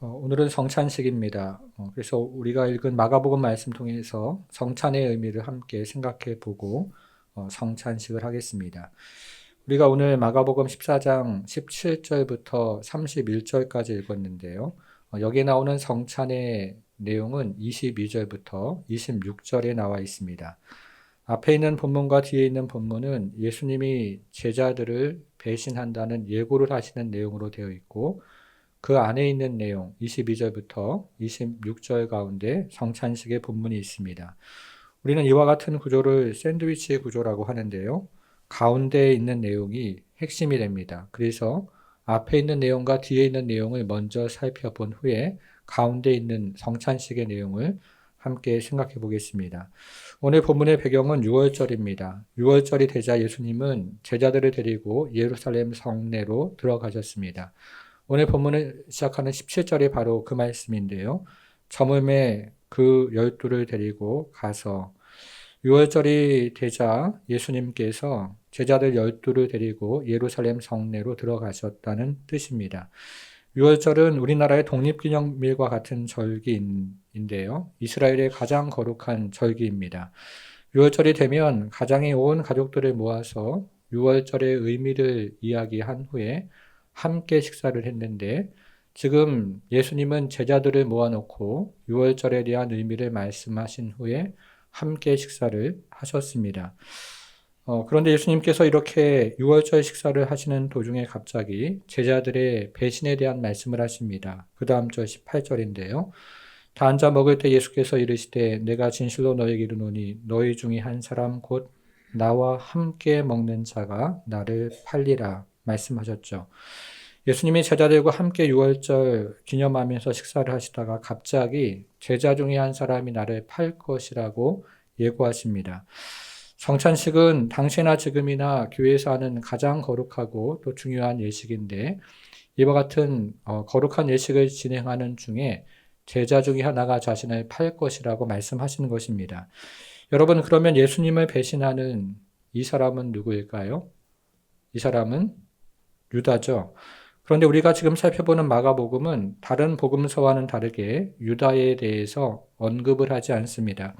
오늘은 성찬식입니다. 그래서 우리가 읽은 마가복음 말씀 통해서 성찬의 의미를 함께 생각해 보고 성찬식을 하겠습니다. 우리가 오늘 마가복음 14장 17절부터 31절까지 읽었는데요. 여기에 나오는 성찬의 내용은 22절부터 26절에 나와 있습니다. 앞에 있는 본문과 뒤에 있는 본문은 예수님이 제자들을 배신한다는 예고를 하시는 내용으로 되어 있고, 그 안에 있는 내용 22절부터 26절 가운데 성찬식의 본문이 있습니다. 우리는 이와 같은 구조를 샌드위치 구조라고 하는데요. 가운데에 있는 내용이 핵심이 됩니다. 그래서 앞에 있는 내용과 뒤에 있는 내용을 먼저 살펴본 후에 가운데 있는 성찬식의 내용을 함께 생각해 보겠습니다. 오늘 본문의 배경은 6월절입니다. 6월절이 되자 예수님은 제자들을 데리고 예루살렘 성내로 들어가셨습니다. 오늘 본문을 시작하는 17절이 바로 그 말씀인데요. 저물매 그 12를 데리고 가서 6월절이 되자 예수님께서 제자들 12를 데리고 예루살렘 성내로 들어가셨다는 뜻입니다. 6월절은 우리나라의 독립기념일과 같은 절기인데요. 이스라엘의 가장 거룩한 절기입니다. 6월절이 되면 가장이 온 가족들을 모아서 6월절의 의미를 이야기한 후에 함께 식사를 했는데, 지금 예수님은 제자들을 모아놓고 6월절에 대한 의미를 말씀하신 후에 함께 식사를 하셨습니다. 그런데 예수님께서 이렇게 6월절 식사를 하시는 도중에 갑자기 제자들의 배신에 대한 말씀을 하십니다. 그 다음 절 18절인데요. 다 앉아 먹을 때 예수께서 이르시되 내가 진실로 너에게 이르노니 너희 중에 한 사람 곧 나와 함께 먹는 자가 나를 팔리라 말씀하셨죠. 예수님이 제자들과 함께 6월절 기념하면서 식사를 하시다가 갑자기 제자 중에 한 사람이 나를 팔 것이라고 예고하십니다. 성찬식은 당시나 지금이나 교회에서 하는 가장 거룩하고 또 중요한 예식인데, 이와 같은 거룩한 예식을 진행하는 중에 제자 중에 하나가 자신을 팔 것이라고 말씀하시는 것입니다. 여러분, 그러면 예수님을 배신하는 이 사람은 누구일까요? 이 사람은 유다죠. 그런데 우리가 지금 살펴보는 마가복음은 다른 복음서와는 다르게 유다에 대해서 언급을 하지 않습니다.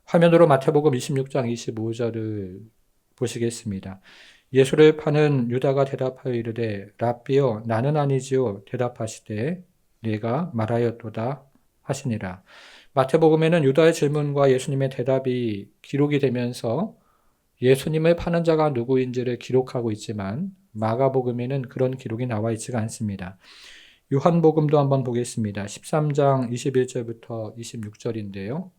화면으로 마태복음 26장 25절을 보시겠습니다. 예수를 파는 유다가 대답하여 이르되 랍비여 나는 아니지요. 대답하시되 네가 말하였도다 하시니라. 마태복음에는 유다의 질문과 예수님의 대답이 기록이 되면서 예수님을 파는 자가 누구인지를 기록하고 있지만, 마가복음에는 그런 기록이 나와 있지가 않습니다. 요한복음도 한번 보겠습니다. 13장 21절부터 26절인데요.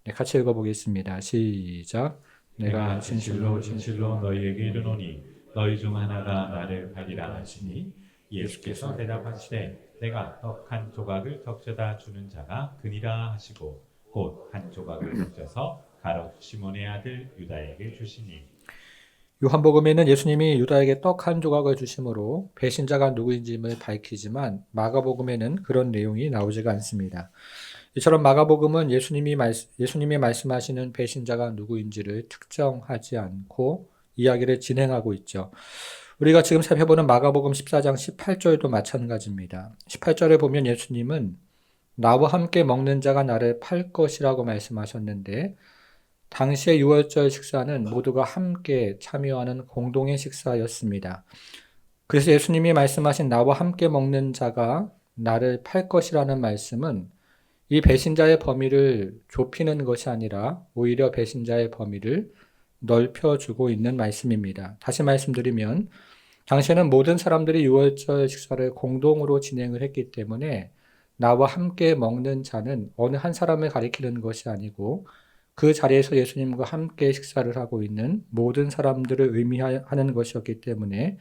네, 같이 읽어보겠습니다. 시작. 내가 진실로 진실로 너희에게 이르노니 너희 중 하나가 나를 팔리라 하시니 예수께서 대답하시되 내가 떡 한 조각을 적셔다 주는 자가 그니라 하시고 곧 한 조각을 적셔서 가롯 시몬의 아들 유다에게 주시니. 요한복음에는 예수님이 유다에게 떡 한 조각을 주심으로 배신자가 누구인지를 밝히지만, 마가복음에는 그런 내용이 나오지가 않습니다. 이처럼 마가복음은 예수님이 말씀하시는 배신자가 누구인지를 특정하지 않고 이야기를 진행하고 있죠. 우리가 지금 살펴보는 마가복음 14장 18절도 마찬가지입니다. 18절에 보면 예수님은 나와 함께 먹는 자가 나를 팔 것이라고 말씀하셨는데, 당시의 6월절 식사는 모두가 함께 참여하는 공동의 식사였습니다. 그래서 예수님이 말씀하신 나와 함께 먹는 자가 나를 팔 것이라는 말씀은 이 배신자의 범위를 좁히는 것이 아니라 오히려 배신자의 범위를 넓혀주고 있는 말씀입니다. 다시 말씀드리면, 당시에는 모든 사람들이 6월절 식사를 공동으로 진행을 했기 때문에 나와 함께 먹는 자는 어느 한 사람을 가리키는 것이 아니고, 그 자리에서 예수님과 함께 식사를 하고 있는 모든 사람들을 의미하는 것이었기 때문에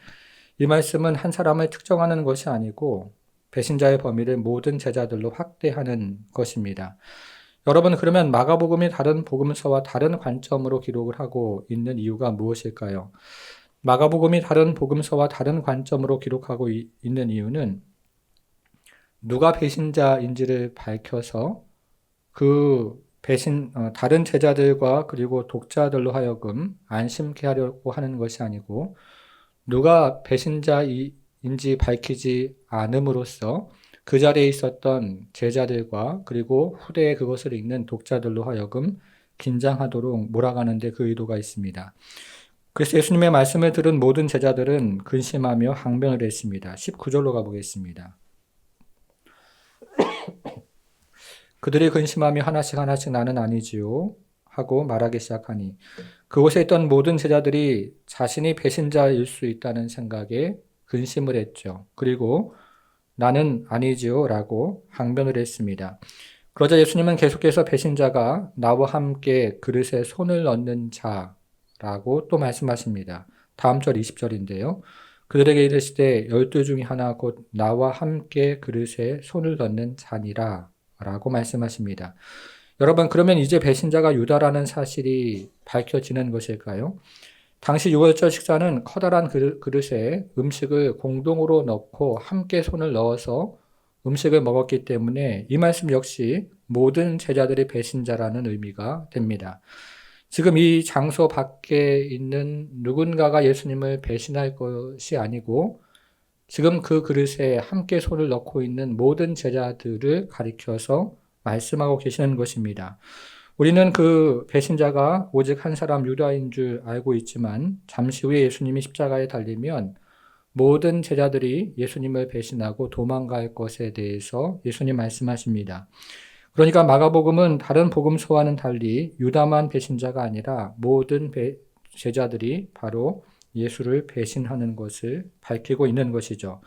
이 말씀은 한 사람을 특정하는 것이 아니고 배신자의 범위를 모든 제자들로 확대하는 것입니다. 여러분, 그러면 마가복음이 다른 복음서와 다른 관점으로 기록을 하고 있는 이유가 무엇일까요? 마가복음이 다른 복음서와 다른 관점으로 기록하고 있는 이유는 누가 배신자인지를 밝혀서 다른 제자들과 그리고 독자들로 하여금 안심케 하려고 하는 것이 아니고, 누가 배신자인지 밝히지 않음으로써 그 자리에 있었던 제자들과 그리고 후대에 그것을 읽는 독자들로 하여금 긴장하도록 몰아가는데 그 의도가 있습니다. 그래서 예수님의 말씀을 들은 모든 제자들은 근심하며 항변을 했습니다. 19절로 가보겠습니다. 그들이 근심하며 하나씩 나는 아니지요 하고 말하기 시작하니 그곳에 있던 모든 제자들이 자신이 배신자일 수 있다는 생각에 근심을 했죠. 그리고 나는 아니지요 라고 항변을 했습니다. 그러자 예수님은 계속해서 배신자가 나와 함께 그릇에 손을 넣는 자라고 또 말씀하십니다. 다음 절 20절인데요. 그들에게 이르시되 12 중에 하나 곧 나와 함께 그릇에 손을 넣는 자니라 라고 말씀하십니다. 여러분, 그러면 이제 배신자가 유다라는 사실이 밝혀지는 것일까요? 당시 유월절 식사는 커다란 그릇에 음식을 공동으로 넣고 함께 손을 넣어서 음식을 먹었기 때문에 이 말씀 역시 모든 제자들이 배신자라는 의미가 됩니다. 지금 이 장소 밖에 있는 누군가가 예수님을 배신할 것이 아니고 지금 그 그릇에 함께 손을 넣고 있는 모든 제자들을 가리켜서 말씀하고 계시는 것입니다. 우리는 그 배신자가 오직 한 사람 유다인 줄 알고 있지만 잠시 후에 예수님이 십자가에 달리면 모든 제자들이 예수님을 배신하고 도망갈 것에 대해서 예수님 말씀하십니다. 그러니까 마가복음은 다른 복음서와는 달리 유다만 배신자가 아니라 모든 제자들이 바로 예수를 배신하는 것을 밝히고 있는 것이죠.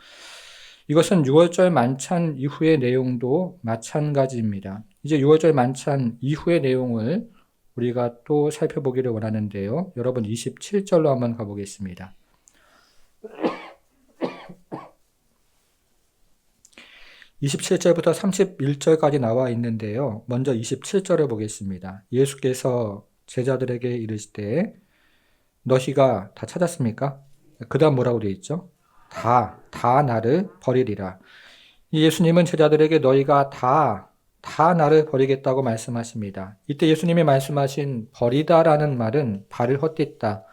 이것은 6월절 만찬 이후의 내용도 마찬가지입니다. 이제 6월절 만찬 이후의 내용을 우리가 또 살펴보기를 원하는데요. 여러분 27절로 한번 가보겠습니다. 27절부터 31절까지 나와 있는데요. 먼저 27절을 보겠습니다. 예수께서 제자들에게 이르시되 너희가 다 찾았습니까? 그 다음 뭐라고 되어 있죠? 다 나를 버리리라. 예수님은 제자들에게 너희가 다 나를 버리겠다고 말씀하십니다. 이때 예수님이 말씀하신 버리다라는 말은 발을 헛딛다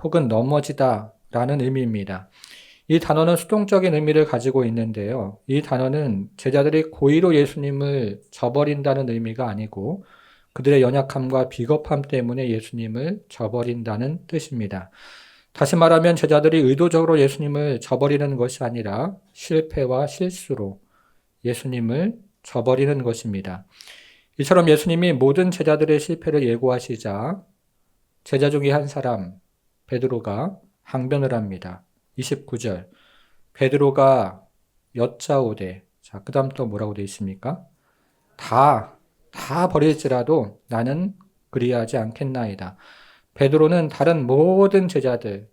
혹은 넘어지다 라는 의미입니다. 이 단어는 수동적인 의미를 가지고 있는데요. 이 단어는 제자들이 고의로 예수님을 저버린다는 의미가 아니고 그들의 연약함과 비겁함 때문에 예수님을 저버린다는 뜻입니다. 다시 말하면 제자들이 의도적으로 예수님을 저버리는 것이 아니라 실패와 실수로 예수님을 저버리는 것입니다. 이처럼 예수님이 모든 제자들의 실패를 예고하시자 제자 중에 한 사람 베드로가 항변을 합니다. 29절 베드로가 여짜오되 자, 그 다음 또 뭐라고 되어 있습니까? 다 버릴지라도 나는 그리하지 않겠나이다. 베드로는 다른 모든 제자들이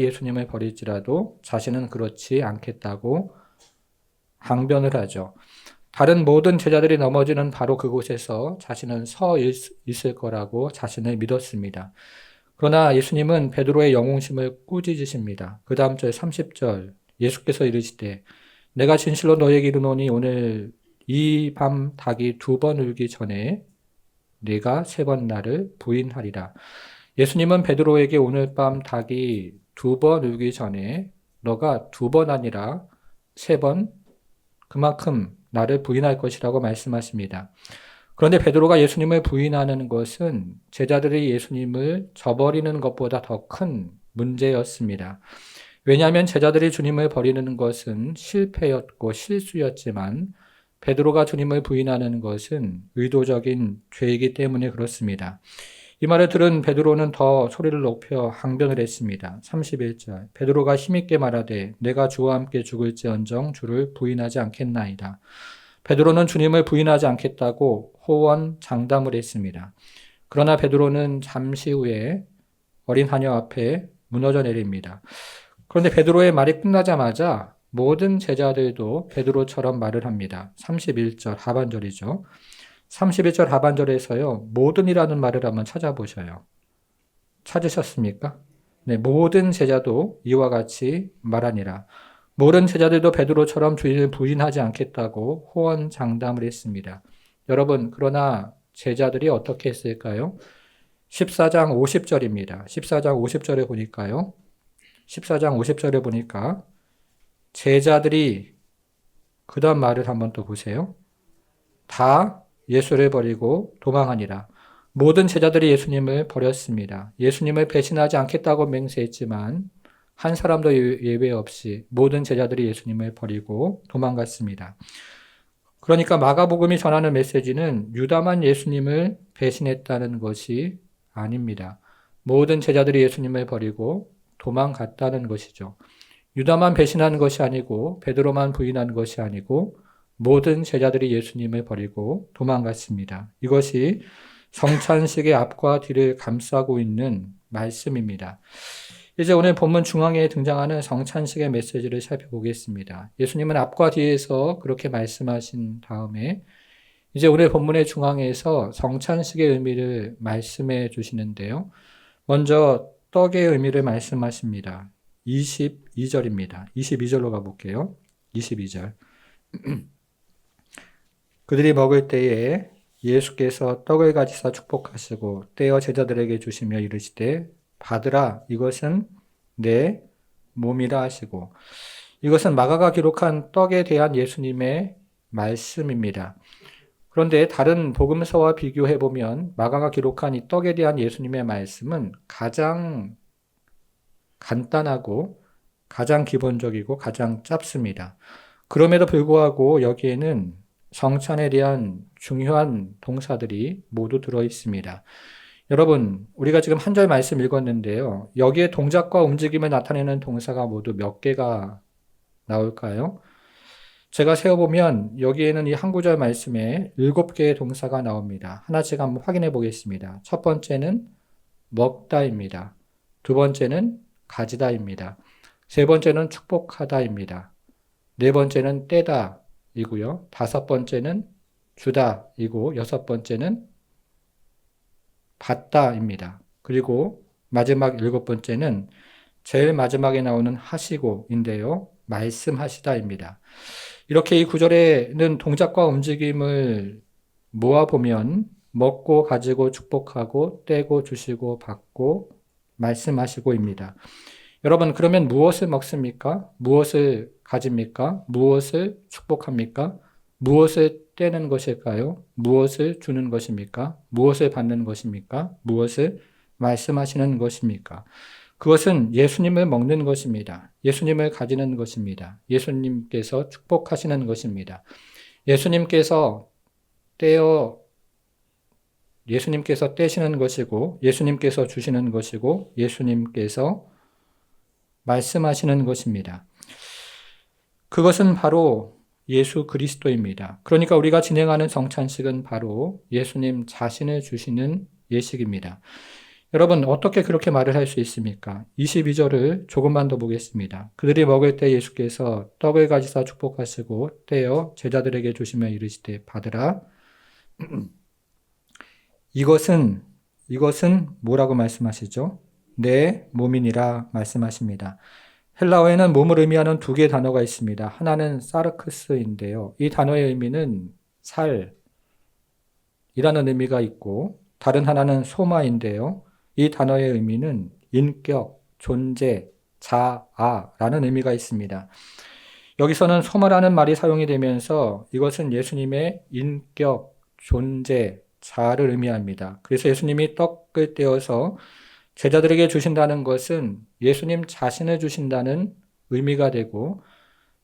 예수님을 버릴지라도 자신은 그렇지 않겠다고 항변을 하죠. 다른 모든 제자들이 넘어지는 바로 그곳에서 자신은 서 있을 거라고 자신을 믿었습니다. 그러나 예수님은 베드로의 영웅심을 꾸짖으십니다. 그 다음 절 30절 예수께서 이르시되 내가 진실로 너에게 이르노니 오늘 이 밤 닭이 2번 울기 전에 네가 3번 나를 부인하리라. 예수님은 베드로에게 오늘 밤 닭이 2번 울기 전에 너가 2번 아니라 3번 그만큼 나를 부인할 것이라고 말씀하십니다. 그런데 베드로가 예수님을 부인하는 것은 제자들이 예수님을 저버리는 것보다 더 큰 문제였습니다. 왜냐하면 제자들이 주님을 버리는 것은 실패였고 실수였지만 베드로가 주님을 부인하는 것은 의도적인 죄이기 때문에 그렇습니다. 이 말을 들은 베드로는 더 소리를 높여 항변을 했습니다. 31절 베드로가 힘있게 말하되 내가 주와 함께 죽을지언정 주를 부인하지 않겠나이다. 베드로는 주님을 부인하지 않겠다고 호언장담을 했습니다. 그러나 베드로는 잠시 후에 어린 하녀 앞에 무너져 내립니다. 그런데 베드로의 말이 끝나자마자 모든 제자들도 베드로처럼 말을 합니다. 31절 하반절이죠. 31절 하반절에서요. 모든이라는 말을 한번 찾아보셔요. 찾으셨습니까? 네, 모든 제자도 이와 같이 말하니라. 모든 제자들도 베드로처럼 주인을 부인하지 않겠다고 호언장담을 했습니다. 여러분, 그러나 제자들이 어떻게 했을까요? 14장 50절입니다. 14장 50절에 보니까 제자들이 그 다음 말을 한번 또 보세요. 다 예수를 버리고 도망하니라. 모든 제자들이 예수님을 버렸습니다. 예수님을 배신하지 않겠다고 맹세했지만 한 사람도 예외 없이 모든 제자들이 예수님을 버리고 도망갔습니다. 그러니까 마가복음이 전하는 메시지는 유다만 예수님을 배신했다는 것이 아닙니다. 모든 제자들이 예수님을 버리고 도망갔다는 것이죠. 유다만 배신한 것이 아니고 베드로만 부인한 것이 아니고 모든 제자들이 예수님을 버리고 도망갔습니다. 이것이 성찬식의 앞과 뒤를 감싸고 있는 말씀입니다. 이제 오늘 본문 중앙에 등장하는 성찬식의 메시지를 살펴보겠습니다. 예수님은 앞과 뒤에서 그렇게 말씀하신 다음에 이제 오늘 본문의 중앙에서 성찬식의 의미를 말씀해 주시는데요. 먼저 떡의 의미를 말씀하십니다. 22절입니다. 22절로 가볼게요. 22절. 그들이 먹을 때에 예수께서 떡을 가지사 축복하시고 떼어 제자들에게 주시며 이르시되 받으라, 이것은 내 몸이라 하시고, 이것은 마가가 기록한 떡에 대한 예수님의 말씀입니다. 그런데 다른 복음서와 비교해 보면 마가가 기록한 이 떡에 대한 예수님의 말씀은 가장 간단하고 가장 기본적이고 가장 짧습니다. 그럼에도 불구하고 여기에는 성찬에 대한 중요한 동사들이 모두 들어 있습니다. 여러분, 우리가 지금 한 절 말씀 읽었는데요. 여기에 동작과 움직임을 나타내는 동사가 모두 몇 개가 나올까요? 제가 세어보면 여기에는 이 한 구절 말씀에 7개의 동사가 나옵니다. 하나씩 한번 확인해 보겠습니다. 첫 번째는 먹다입니다. 두 번째는 가지다입니다. 세 번째는 축복하다입니다. 네 번째는 떼다이고요. 다섯 번째는 주다이고, 여섯 번째는 받다입니다. 그리고 마지막 7번째는 제일 마지막에 나오는 하시고인데요. 말씀하시다입니다. 이렇게 이 구절에는 동작과 움직임을 모아보면 먹고 가지고 축복하고 떼고 주시고 받고 말씀하시고입니다. 여러분, 그러면 무엇을 먹습니까? 무엇을 가집니까? 무엇을 축복합니까? 무엇을 떼는 것일까요? 무엇을 주는 것입니까? 무엇을 받는 것입니까? 무엇을 말씀하시는 것입니까? 그것은 예수님을 먹는 것입니다. 예수님을 가지는 것입니다. 예수님께서 축복하시는 것입니다. 예수님께서 떼시는 것이고, 예수님께서 주시는 것이고, 예수님께서 말씀하시는 것입니다. 그것은 바로 예수 그리스도입니다. 그러니까 우리가 진행하는 성찬식은 바로 예수님 자신을 주시는 예식입니다. 여러분, 어떻게 그렇게 말을 할 수 있습니까? 22절을 조금만 더 보겠습니다. 그들이 먹을 때 예수께서 떡을 가지사 축복하시고 떼어 제자들에게 주시며 이르시되 받으라. 이것은 뭐라고 말씀하시죠? 내 몸이니라 말씀하십니다. 헬라어에는 몸을 의미하는 두 개의 단어가 있습니다. 하나는 사르크스인데요. 이 단어의 의미는 살이라는 의미가 있고, 다른 하나는 소마인데요. 이 단어의 의미는 인격, 존재, 자아라는 의미가 있습니다. 여기서는 소마라는 말이 사용이 되면서 이것은 예수님의 인격, 존재, 자아를 의미합니다. 그래서 예수님이 떡을 떼어서 제자들에게 주신다는 것은 예수님 자신을 주신다는 의미가 되고,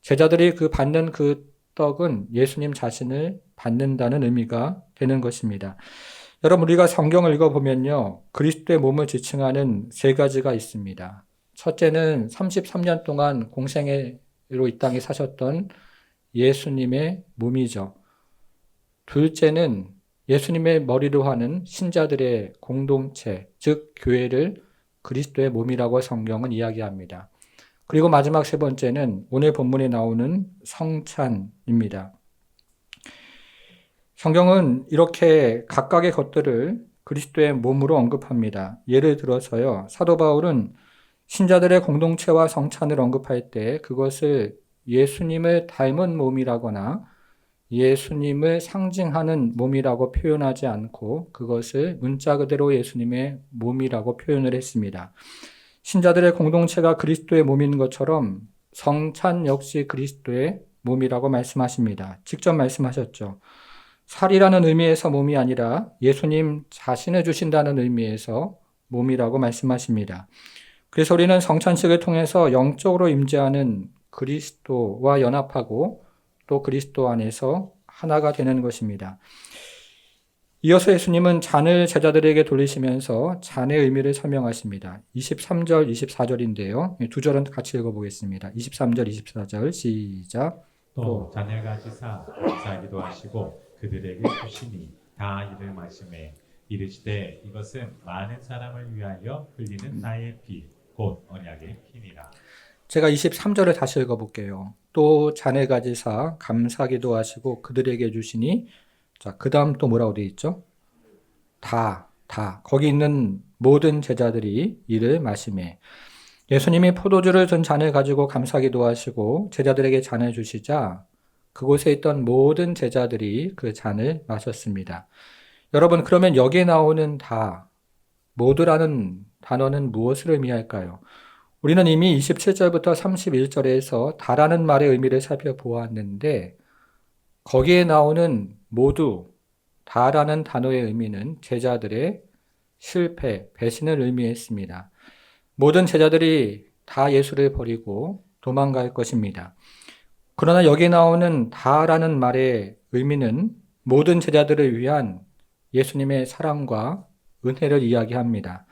제자들이 받는 그 떡은 예수님 자신을 받는다는 의미가 되는 것입니다. 여러분, 우리가 성경을 읽어보면요, 그리스도의 몸을 지칭하는 세 가지가 있습니다. 첫째는 33년 동안 공생애로 이 땅에 사셨던 예수님의 몸이죠. 둘째는 예수님의 머리로 하는 신자들의 공동체, 즉 교회를 그리스도의 몸이라고 성경은 이야기합니다. 그리고 마지막 세 번째는 오늘 본문에 나오는 성찬입니다. 성경은 이렇게 각각의 것들을 그리스도의 몸으로 언급합니다. 예를 들어서요, 사도 바울은 신자들의 공동체와 성찬을 언급할 때 그것을 예수님을 닮은 몸이라거나 예수님을 상징하는 몸이라고 표현하지 않고 그것을 문자 그대로 예수님의 몸이라고 표현을 했습니다. 신자들의 공동체가 그리스도의 몸인 것처럼 성찬 역시 그리스도의 몸이라고 말씀하십니다. 직접 말씀하셨죠. 살이라는 의미에서 몸이 아니라 예수님 자신을 주신다는 의미에서 몸이라고 말씀하십니다. 그래서 우리는 성찬식을 통해서 영적으로 임재하는 그리스도와 연합하고 또 그리스도 안에서 하나가 되는 것입니다. 이어서 예수님은 잔을 제자들에게 돌리시면서 잔의 의미를 설명하십니다. 23절, 24절인데요. 두 절은 같이 읽어보겠습니다. 23절, 24절 시작. 또 잔을 가지사 감사하기도 하시고 그들에게 주시니 다 이를 마시매 이르시되 이것은 많은 사람을 위하여 흘리는 나의 피 곧 언약의 피니라. 제가 23절을 다시 읽어볼게요. 또 잔을 가지사 감사하기도 하시고 그들에게 주시니, 자, 그 다음 또 뭐라고 되어 있죠? 다. 거기 있는 모든 제자들이 이를 마시매. 예수님이 포도주를 든 잔을 가지고 감사하기도 하시고 제자들에게 잔을 주시자 그곳에 있던 모든 제자들이 그 잔을 마셨습니다. 여러분, 그러면 여기에 나오는 다, 모두라는 단어는 무엇을 의미할까요? 우리는 이미 27절부터 31절에서 다라는 말의 의미를 살펴보았는데 거기에 나오는 모두, 다라는 단어의 의미는 제자들의 실패, 배신을 의미했습니다. 모든 제자들이 다 예수를 버리고 도망갈 것입니다. 그러나 여기 나오는 다라는 말의 의미는 모든 제자들을 위한 예수님의 사랑과 은혜를 이야기합니다.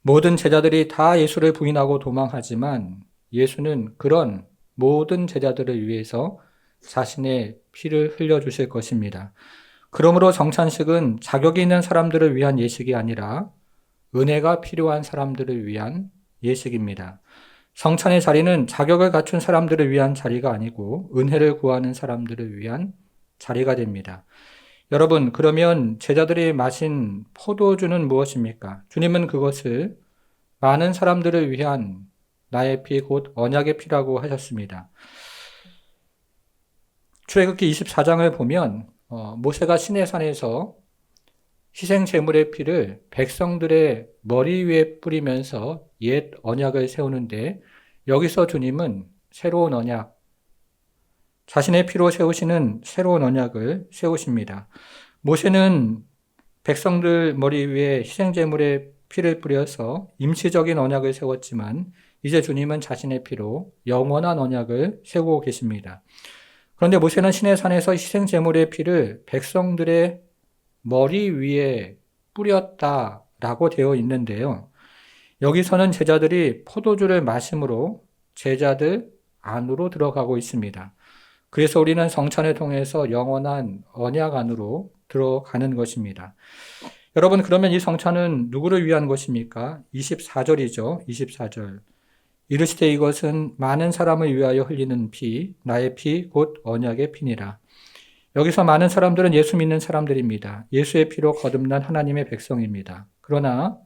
모든 제자들이 다 예수를 부인하고 도망하지만 예수는 그런 모든 제자들을 위해서 자신의 피를 흘려주실 것입니다. 그러므로 성찬식은 자격이 있는 사람들을 위한 예식이 아니라 은혜가 필요한 사람들을 위한 예식입니다. 성찬의 자리는 자격을 갖춘 사람들을 위한 자리가 아니고 은혜를 구하는 사람들을 위한 자리가 됩니다. 여러분, 그러면 제자들이 마신 포도주는 무엇입니까? 주님은 그것을 많은 사람들을 위한 나의 피, 곧 언약의 피라고 하셨습니다. 출애굽기 24장을 보면 모세가 시내산에서 희생 제물의 피를 백성들의 머리 위에 뿌리면서 옛 언약을 세우는데 여기서 주님은 새로운 언약, 자신의 피로 세우시는 새로운 언약을 세우십니다. 모세는 백성들 머리 위에 희생 제물의 피를 뿌려서 임시적인 언약을 세웠지만 이제 주님은 자신의 피로 영원한 언약을 세우고 계십니다. 그런데 모세는 시내산에서 희생 제물의 피를 백성들의 머리 위에 뿌렸다라고 되어 있는데요. 여기서는 제자들이 포도주를 마심으로 제자들 안으로 들어가고 있습니다. 그래서 우리는 성찬을 통해서 영원한 언약 안으로 들어가는 것입니다. 여러분, 그러면 이 성찬은 누구를 위한 것입니까? 24절이죠. 24절. 이르시되 이것은 많은 사람을 위하여 흘리는 피, 나의 피, 곧 언약의 피니라. 여기서 많은 사람들은 예수 믿는 사람들입니다. 예수의 피로 거듭난 하나님의 백성입니다. 그러나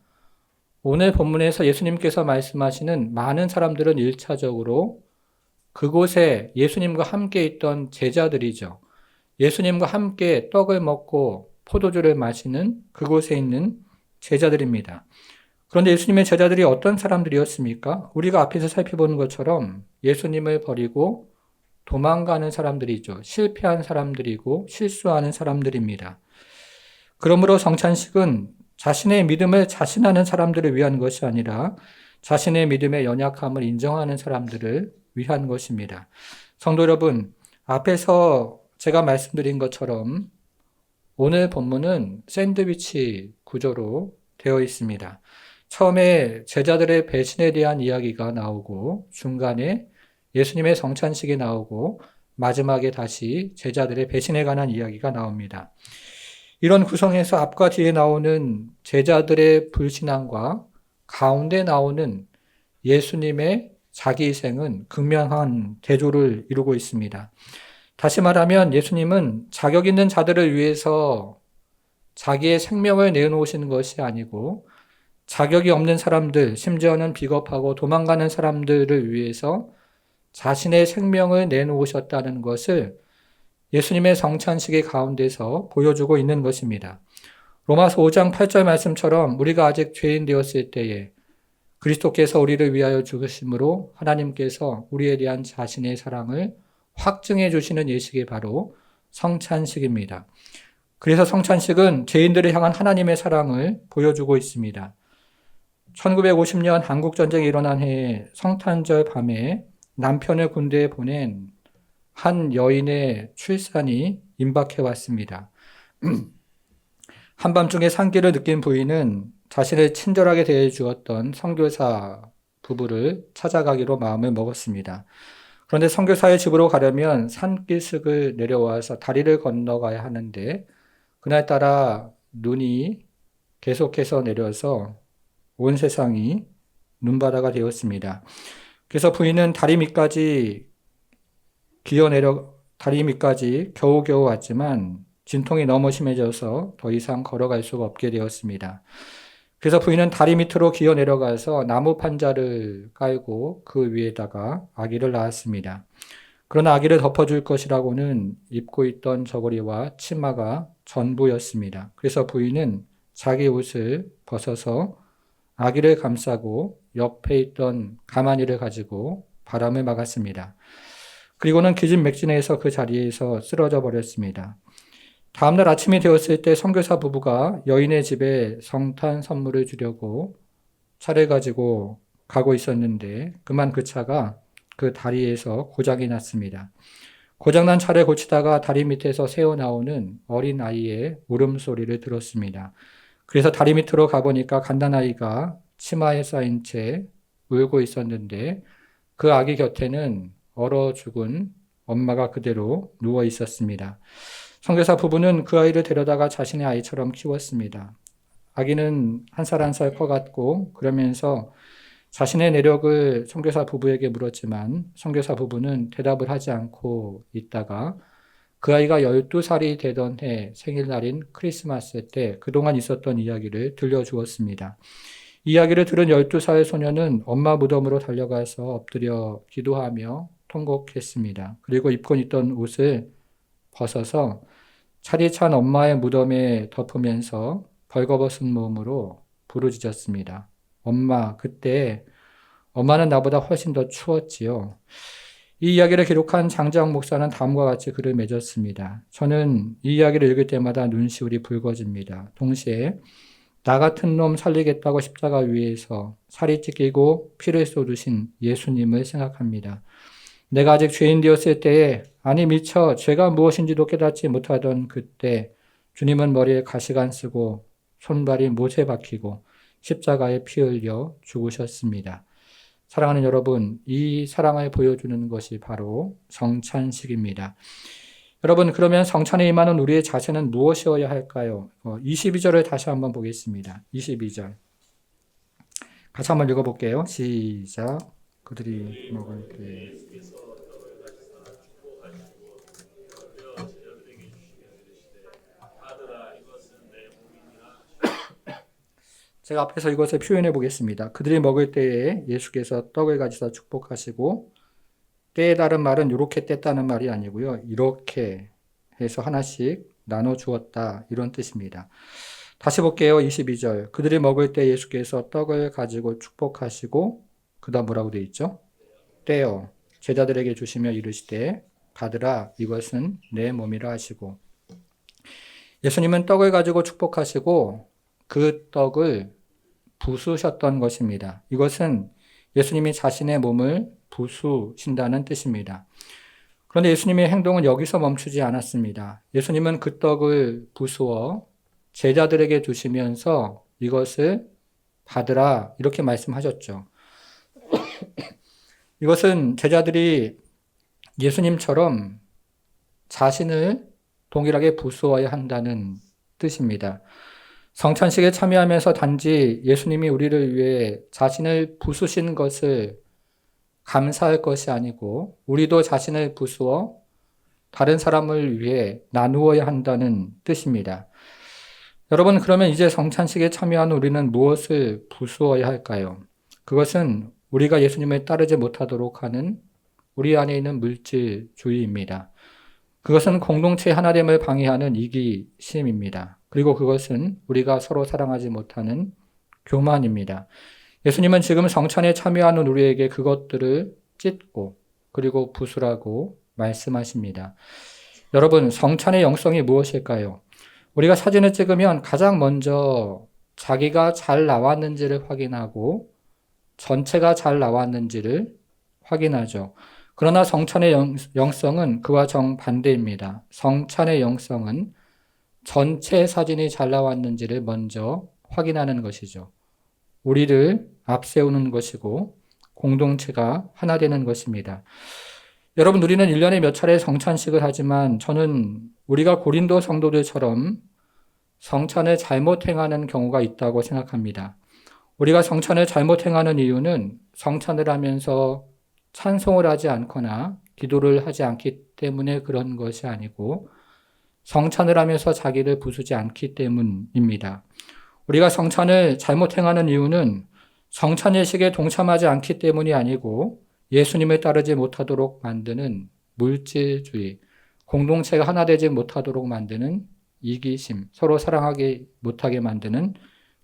오늘 본문에서 예수님께서 말씀하시는 많은 사람들은 1차적으로 그곳에 예수님과 함께 있던 제자들이죠. 예수님과 함께 떡을 먹고 포도주를 마시는 그곳에 있는 제자들입니다. 그런데 예수님의 제자들이 어떤 사람들이었습니까? 우리가 앞에서 살펴보는 것처럼 예수님을 버리고 도망가는 사람들이죠. 실패한 사람들이고 실수하는 사람들입니다. 그러므로 성찬식은 자신의 믿음을 자신하는 사람들을 위한 것이 아니라 자신의 믿음의 연약함을 인정하는 사람들을 위한 것입니다. 성도 여러분, 앞에서 제가 말씀드린 것처럼 오늘 본문은 샌드위치 구조로 되어 있습니다. 처음에 제자들의 배신에 대한 이야기가 나오고 중간에 예수님의 성찬식이 나오고 마지막에 다시 제자들의 배신에 관한 이야기가 나옵니다. 이런 구성에서 앞과 뒤에 나오는 제자들의 불신앙과 가운데 나오는 예수님의 자기 희생은 극명한 대조를 이루고 있습니다. 다시 말하면 예수님은 자격 있는 자들을 위해서 자기의 생명을 내놓으시는 것이 아니고 자격이 없는 사람들, 심지어는 비겁하고 도망가는 사람들을 위해서 자신의 생명을 내놓으셨다는 것을 예수님의 성찬식의 가운데서 보여주고 있는 것입니다. 로마서 5장 8절 말씀처럼 우리가 아직 죄인 되었을 때에 그리스도께서 우리를 위하여 죽으심으로 하나님께서 우리에 대한 자신의 사랑을 확증해 주시는 예식이 바로 성찬식입니다. 그래서 성찬식은 죄인들을 향한 하나님의 사랑을 보여주고 있습니다. 1950년 한국전쟁이 일어난 해에 성탄절 밤에 남편을 군대에 보낸 한 여인의 출산이 임박해 왔습니다. 한밤중에 산기를 느낀 부인은 자신을 친절하게 대해 주었던 선교사 부부를 찾아가기로 마음을 먹었습니다. 그런데 선교사의 집으로 가려면 산기슭을 내려와서 다리를 건너가야 하는데 그날따라 눈이 계속해서 내려서 온 세상이 눈바다가 되었습니다. 그래서 부인은 다리 밑까지 겨우겨우 왔지만 진통이 너무 심해져서 더 이상 걸어갈 수가 없게 되었습니다. 그래서 부인은 다리 밑으로 기어 내려가서 나무 판자를 깔고 그 위에다가 아기를 낳았습니다. 그러나 아기를 덮어줄 것이라고는 입고 있던 저고리와 치마가 전부였습니다. 그래서 부인은 자기 옷을 벗어서 아기를 감싸고 옆에 있던 가마니를 가지고 바람을 막았습니다. 그리고는 기진맥진해서 그 자리에서 쓰러져 버렸습니다. 다음날 아침이 되었을 때 선교사 부부가 여인의 집에 성탄 선물을 주려고 차를 가지고 가고 있었는데 그만 그 차가 그 다리에서 고장이 났습니다. 고장난 차를 고치다가 다리 밑에서 새어나오는 어린 아이의 울음소리를 들었습니다. 그래서 다리 밑으로 가보니까 갓난아이가 치마에 쌓인 채 울고 있었는데 그 아기 곁에는 얼어 죽은 엄마가 그대로 누워 있었습니다. 선교사 부부는 그 아이를 데려다가 자신의 아이처럼 키웠습니다. 아기는 한 살 한 살 커갔고 그러면서 자신의 내력을 선교사 부부에게 물었지만 선교사 부부는 대답을 하지 않고 있다가 그 아이가 12살이 되던 해 생일날인 크리스마스 때 그동안 있었던 이야기를 들려주었습니다. 이야기를 들은 12살 소녀는 엄마 무덤으로 달려가서 엎드려 기도하며 통곡했습니다. 그리고 입고 있던 옷을 벗어서 차디찬 엄마의 무덤에 덮으면서 벌거벗은 몸으로 부르짖었습니다. 엄마, 그때 엄마는 나보다 훨씬 더 추웠지요. 이 이야기를 기록한 장자옥 목사는 다음과 같이 글을 맺었습니다. 저는 이 이야기를 읽을 때마다 눈시울이 붉어집니다. 동시에 나 같은 놈 살리겠다고 십자가 위에서 살이 찢기고 피를 쏟으신 예수님을 생각합니다. 내가 아직 죄인 되었을 때에 아니 미처 죄가 무엇인지도 깨닫지 못하던 그때 주님은 머리에 가시관 쓰고 손발이 못에 박히고 십자가에 피 흘려 죽으셨습니다. 사랑하는 여러분, 이 사랑을 보여주는 것이 바로 성찬식입니다. 여러분, 그러면 성찬에 임하는 우리의 자세는 무엇이어야 할까요? 22절을 다시 한번 보겠습니다. 22절. 같이 한번 읽어볼게요. 시작. 그들이 먹을 때 제가 앞에서 이것을 표현해 보겠습니다. 그들이 먹을 때에 예수께서 떡을 가지사 축복하시고 때에 따른 말은 이렇게 뗐다는 말이 아니고요. 이렇게 해서 하나씩 나눠 주었다 이런 뜻입니다. 다시 볼게요. 22절. 그들이 먹을 때 예수께서 떡을 가지고 축복하시고 그 다음 뭐라고 되어 있죠? 떼어 제자들에게 주시며 이르시되 받으라 이것은 내 몸이라 하시고 예수님은 떡을 가지고 축복하시고 그 떡을 부수셨던 것입니다. 이것은 예수님이 자신의 몸을 부수신다는 뜻입니다. 그런데 예수님의 행동은 여기서 멈추지 않았습니다. 예수님은 그 떡을 부수어 제자들에게 주시면서 이것을 받으라 이렇게 말씀하셨죠. 이것은 제자들이 예수님처럼 자신을 동일하게 부수어야 한다는 뜻입니다. 성찬식에 참여하면서 단지 예수님이 우리를 위해 자신을 부수신 것을 감사할 것이 아니고 우리도 자신을 부수어 다른 사람을 위해 나누어야 한다는 뜻입니다. 여러분, 그러면 이제 성찬식에 참여한 우리는 무엇을 부수어야 할까요? 그것은 우리가 예수님을 따르지 못하도록 하는 우리 안에 있는 물질주의입니다. 그것은 공동체 하나됨을 방해하는 이기심입니다. 그리고 그것은 우리가 서로 사랑하지 못하는 교만입니다. 예수님은 지금 성찬에 참여하는 우리에게 그것들을 찢고 그리고 부수라고 말씀하십니다. 여러분, 성찬의 영성이 무엇일까요? 우리가 사진을 찍으면 가장 먼저 자기가 잘 나왔는지를 확인하고 전체가 잘 나왔는지를 확인하죠. 그러나 성찬의 영성은 그와 정반대입니다. 성찬의 영성은 전체 사진이 잘 나왔는지를 먼저 확인하는 것이죠. 우리를 앞세우는 것이고 공동체가 하나 되는 것입니다. 여러분, 우리는 1년에 몇 차례 성찬식을 하지만 저는 우리가 고린도 성도들처럼 성찬을 잘못 행하는 경우가 있다고 생각합니다. 우리가 성찬을 잘못 행하는 이유는 성찬을 하면서 찬송을 하지 않거나 기도를 하지 않기 때문에 그런 것이 아니고 성찬을 하면서 자기를 부수지 않기 때문입니다. 우리가 성찬을 잘못 행하는 이유는 성찬 예식에 동참하지 않기 때문이 아니고 예수님을 따르지 못하도록 만드는 물질주의, 공동체가 하나 되지 못하도록 만드는 이기심, 서로 사랑하지 못하게 만드는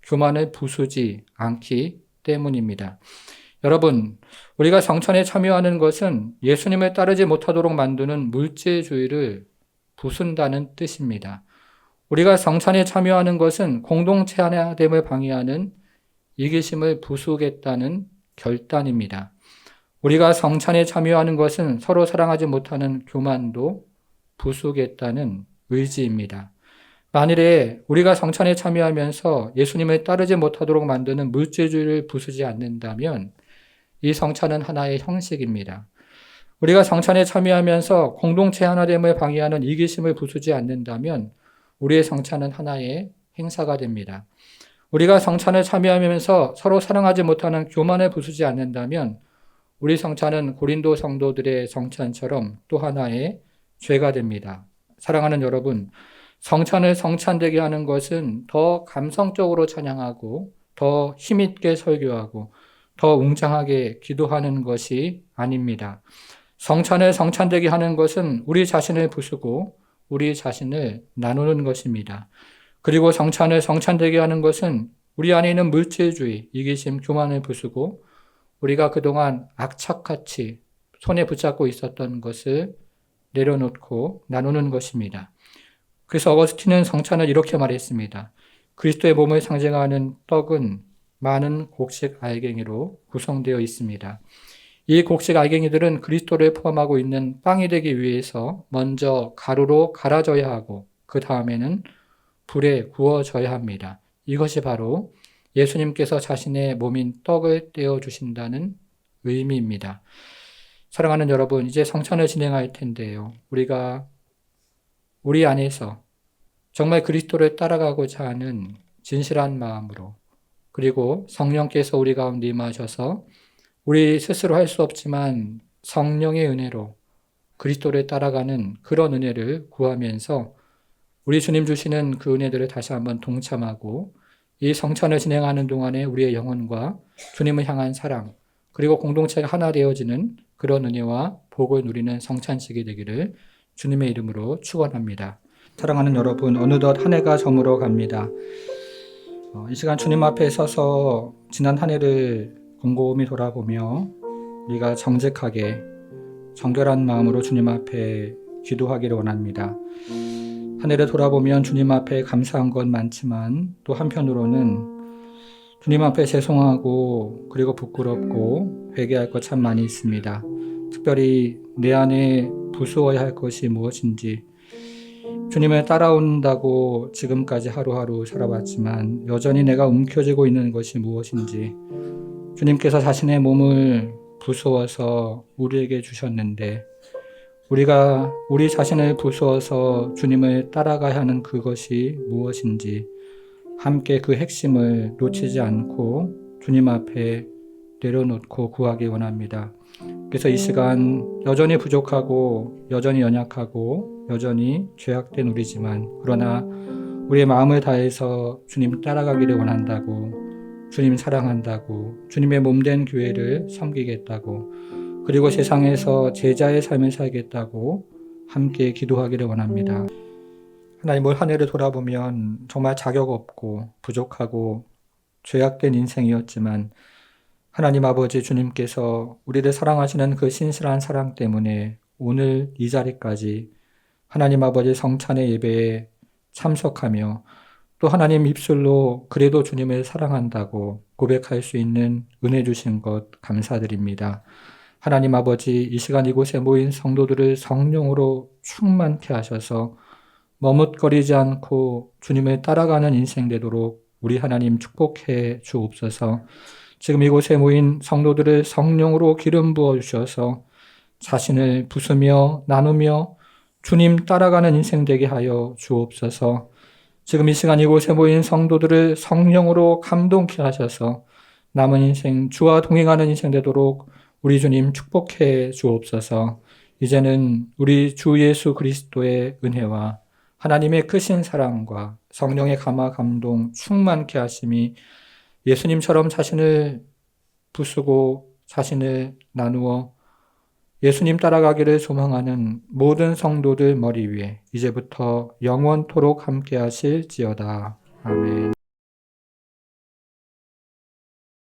교만을 부수지 않기 때문입니다. 여러분, 우리가 성찬에 참여하는 것은 예수님을 따르지 못하도록 만드는 물질주의를 부순다는 뜻입니다. 우리가 성찬에 참여하는 것은 공동체 하나됨을 방해하는 이기심을 부수겠다는 결단입니다. 우리가 성찬에 참여하는 것은 서로 사랑하지 못하는 교만도 부수겠다는 의지입니다. 만일에 우리가 성찬에 참여하면서 예수님을 따르지 못하도록 만드는 물질주의를 부수지 않는다면 이 성찬은 하나의 형식입니다. 우리가 성찬에 참여하면서 공동체 하나됨을 방해하는 이기심을 부수지 않는다면 우리의 성찬은 하나의 행사가 됩니다. 우리가 성찬에 참여하면서 서로 사랑하지 못하는 교만을 부수지 않는다면 우리 성찬은 고린도 성도들의 성찬처럼 또 하나의 죄가 됩니다. 사랑하는 여러분, 성찬을 성찬되게 하는 것은 더 감성적으로 찬양하고 더 힘있게 설교하고 더 웅장하게 기도하는 것이 아닙니다. 성찬을 성찬되게 하는 것은 우리 자신을 부수고 우리 자신을 나누는 것입니다. 그리고 성찬을 성찬되게 하는 것은 우리 안에 있는 물질주의, 이기심, 교만을 부수고 우리가 그동안 악착같이 손에 붙잡고 있었던 것을 내려놓고 나누는 것입니다. 그래서 어거스틴은 성찬을 이렇게 말했습니다. 그리스도의 몸을 상징하는 떡은 많은 곡식 알갱이로 구성되어 있습니다. 이 곡식 알갱이들은 그리스도를 포함하고 있는 빵이 되기 위해서 먼저 가루로 갈아져야 하고 그 다음에는 불에 구워져야 합니다. 이것이 바로 예수님께서 자신의 몸인 떡을 떼어주신다는 의미입니다. 사랑하는 여러분, 이제 성찬을 진행할 텐데요. 우리가 우리 안에서 정말 그리스도를 따라가고자 하는 진실한 마음으로 그리고 성령께서 우리 가운데 임하셔서 우리 스스로 할 수 없지만 성령의 은혜로 그리스도를 따라가는 그런 은혜를 구하면서 우리 주님 주시는 그 은혜들을 다시 한번 동참하고 이 성찬을 진행하는 동안에 우리의 영혼과 주님을 향한 사랑 그리고 공동체가 하나 되어지는 그런 은혜와 복을 누리는 성찬식이 되기를 주님의 이름으로 축원합니다. 사랑하는 여러분, 어느덧 한 해가 저물어 갑니다. 이 시간 주님 앞에 서서 지난 한 해를 곰곰이 돌아보며 우리가 정직하게 정결한 마음으로 주님 앞에 기도하기를 원합니다. 한 해를 돌아보면 주님 앞에 감사한 건 많지만 또 한편으로는 주님 앞에 죄송하고 그리고 부끄럽고 회개할 것 참 많이 있습니다. 특별히 내 안에 부수어야 할 것이 무엇인지 주님을 따라온다고 지금까지 하루하루 살아왔지만 여전히 내가 움켜쥐고 있는 것이 무엇인지 주님께서 자신의 몸을 부수어서 우리에게 주셨는데 우리가 우리 자신을 부수어서 주님을 따라가야 하는 그것이 무엇인지 함께 그 핵심을 놓치지 않고 주님 앞에 내려놓고 구하기 원합니다. 그래서 이 시간 여전히 부족하고 여전히 연약하고 여전히 죄악된 우리지만 그러나 우리의 마음을 다해서 주님 따라가기를 원한다고 주님 사랑한다고 주님의 몸된 교회를 섬기겠다고 그리고 세상에서 제자의 삶을 살겠다고 함께 기도하기를 원합니다. 하나님, 올 한 해를 돌아보면 정말 자격 없고 부족하고 죄악된 인생이었지만 하나님 아버지 주님께서 우리를 사랑하시는 그 신실한 사랑 때문에 오늘 이 자리까지 하나님 아버지 성찬의 예배에 참석하며 또 하나님 입술로 그래도 주님을 사랑한다고 고백할 수 있는 은혜 주신 것 감사드립니다. 하나님 아버지 이 시간 이곳에 모인 성도들을 성령으로 충만케 하셔서 머뭇거리지 않고 주님을 따라가는 인생 되도록 우리 하나님 축복해 주옵소서. 지금 이곳에 모인 성도들을 성령으로 기름 부어 주셔서 자신을 부수며 나누며 주님 따라가는 인생 되게 하여 주옵소서. 지금 이 시간 이곳에 모인 성도들을 성령으로 감동케 하셔서 남은 인생 주와 동행하는 인생 되도록 우리 주님 축복해 주옵소서. 이제는 우리 주 예수 그리스도의 은혜와 하나님의 크신 사랑과 성령의 감화 감동 충만케 하심이 예수님처럼 자신을 부수고 자신을 나누어 예수님 따라가기를 소망하는 모든 성도들 머리 위에 이제부터 영원토록 함께 하실지어다. 아멘.